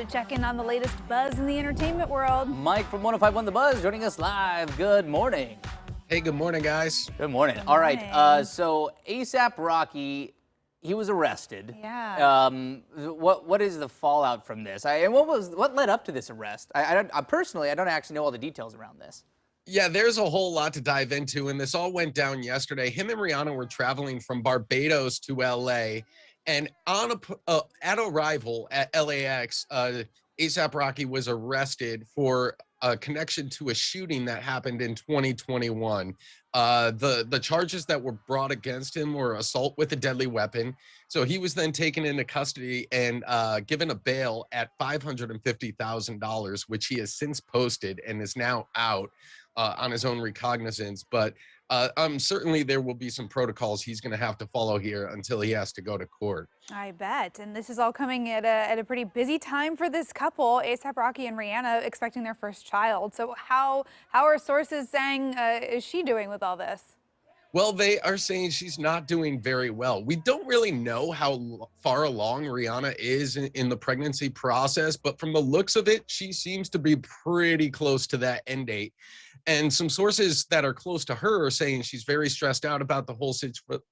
to check in on the latest buzz in the entertainment world. Mike from 105.1 The Buzz joining us live. Good morning. Hey, good morning, guys. Good morning. Good All right, morning. so ASAP Rocky, he was arrested. Yeah. What is the fallout from this? And what led up to this arrest? I personally, I don't actually know all the details around this. Yeah, there's a whole lot to dive into, and this all went down yesterday. Him and Rihanna were traveling from Barbados to LA, and at arrival at LAX, ASAP Rocky was arrested for a connection to a shooting that happened in 2021. The charges that were brought against him were assault with a deadly weapon. So he was then taken into custody and given a bail at $550,000, which he has since posted and is now out on his own recognizance. But certainly there will be some protocols he's going to have to follow here until he has to go to court. I bet. And this is all coming at a pretty busy time for this couple, ASAP Rocky and Rihanna, expecting their first child. So how are sources saying is she doing with all this? Well, they are saying she's not doing very well. We don't really know how far along Rihanna is in the pregnancy process, but from the looks of it, she seems to be pretty close to that end date. And some sources that are close to her are saying she's very stressed out about the whole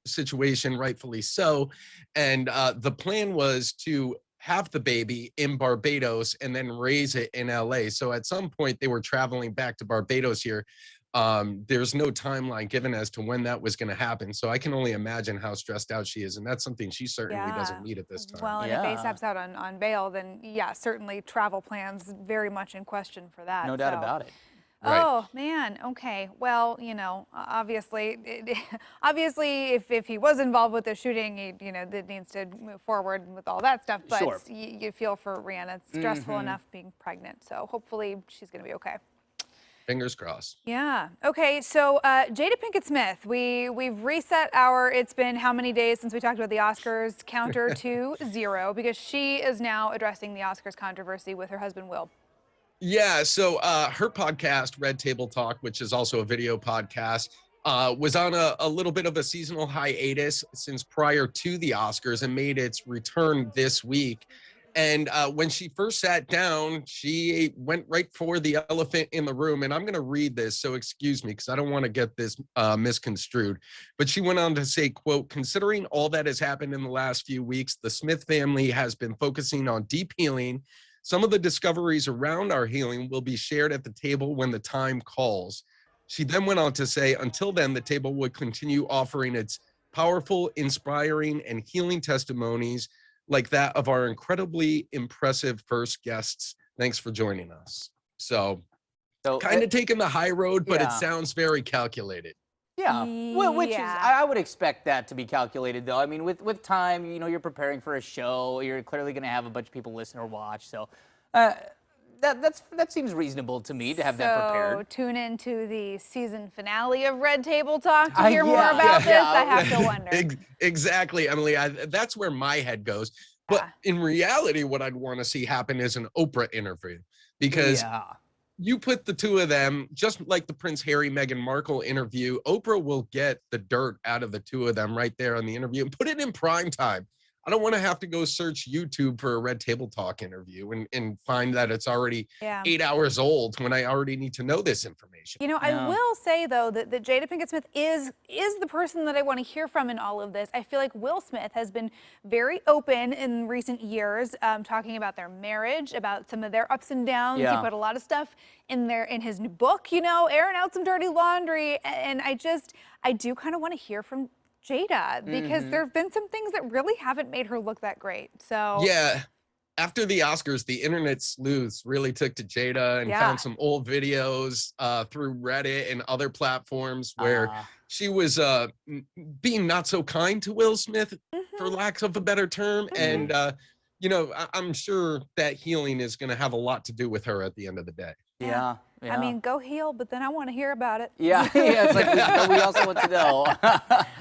situation, rightfully so. And the plan was to have the baby in Barbados and then raise it in LA. So at some point they were traveling back to Barbados here. There's no timeline given as to when that was going to happen. So I can only imagine how stressed out she is. And that's something she certainly doesn't need at this time. Well, and if ASAP's out on bail, then yeah, certainly travel plans very much in question for that. No doubt about it. Right. Oh man. Okay. Well, you know, obviously, if he was involved with the shooting, that needs to move forward with all that stuff. But Sure. you feel for Rihanna. It's stressful enough being pregnant. So hopefully she's going to be okay. Fingers crossed. Yeah. Okay. So Jada Pinkett Smith, we've reset our it's been how many days since we talked about the Oscars counter to 0 because she is now addressing the Oscars controversy with her husband Will. Yeah, so her podcast, Red Table Talk, which is also a video podcast, was on a little bit of a seasonal hiatus since prior to the Oscars and made its return this week. And when she first sat down, she went right for the elephant in the room. And I'm going to read this, so excuse me, because I don't want to get this misconstrued. But she went on to say, quote, "Considering all that has happened in the last few weeks, the Smith family has been focusing on deep healing. Some of the discoveries around our healing will be shared at the table when the time calls." She then went on to say, "Until then, the table will continue offering its powerful, inspiring, and healing testimonies like that of our incredibly impressive first guests. Thanks for joining us." So kind of taking the high road, but it sounds very calculated. Yeah, well, which is, I would expect that to be calculated, though. I mean, with time, you're preparing for a show. You're clearly going to have a bunch of people listen or watch. So that seems reasonable to me to have that prepared. So tune into the season finale of Red Table Talk to hear more about this. I have to wonder. Exactly, Emily. That's where my head goes. But in reality, what I'd want to see happen is an Oprah interview, because you put the two of them, just like the Prince Harry, Meghan Markle interview, Oprah will get the dirt out of the two of them right there on the interview and put it in prime time. I don't want to have to go search YouTube for a Red Table Talk interview and find that it's already 8 hours old when I already need to know this information. You know, I will say, though, that Jada Pinkett Smith is the person that I want to hear from in all of this. I feel like Will Smith has been very open in recent years, talking about their marriage, about some of their ups and downs. He put a lot of stuff in his new book, airing out some dirty laundry. And I do kind of want to hear from Jada, because there have been some things that really haven't made her look that great. So yeah, after the Oscars, the internet sleuths really took to Jada and found some old videos through Reddit and other platforms where she was being not so kind to Will Smith, for lack of a better term. And I'm sure that healing is going to have a lot to do with her at the end of the day. Yeah. I mean, go heal, but then I want to hear about it. Yeah, it's like we also want to know.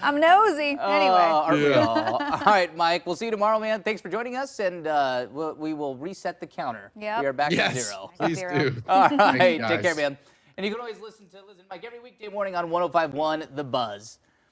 I'm nosy. Anyway. Are we all? All right, Mike, we'll see you tomorrow, man. Thanks for joining us, and we will reset the counter. We are back at 0. Please do. All right, take care, man. And you can always listen to Liz and Mike every weekday morning on 105.1 The Buzz.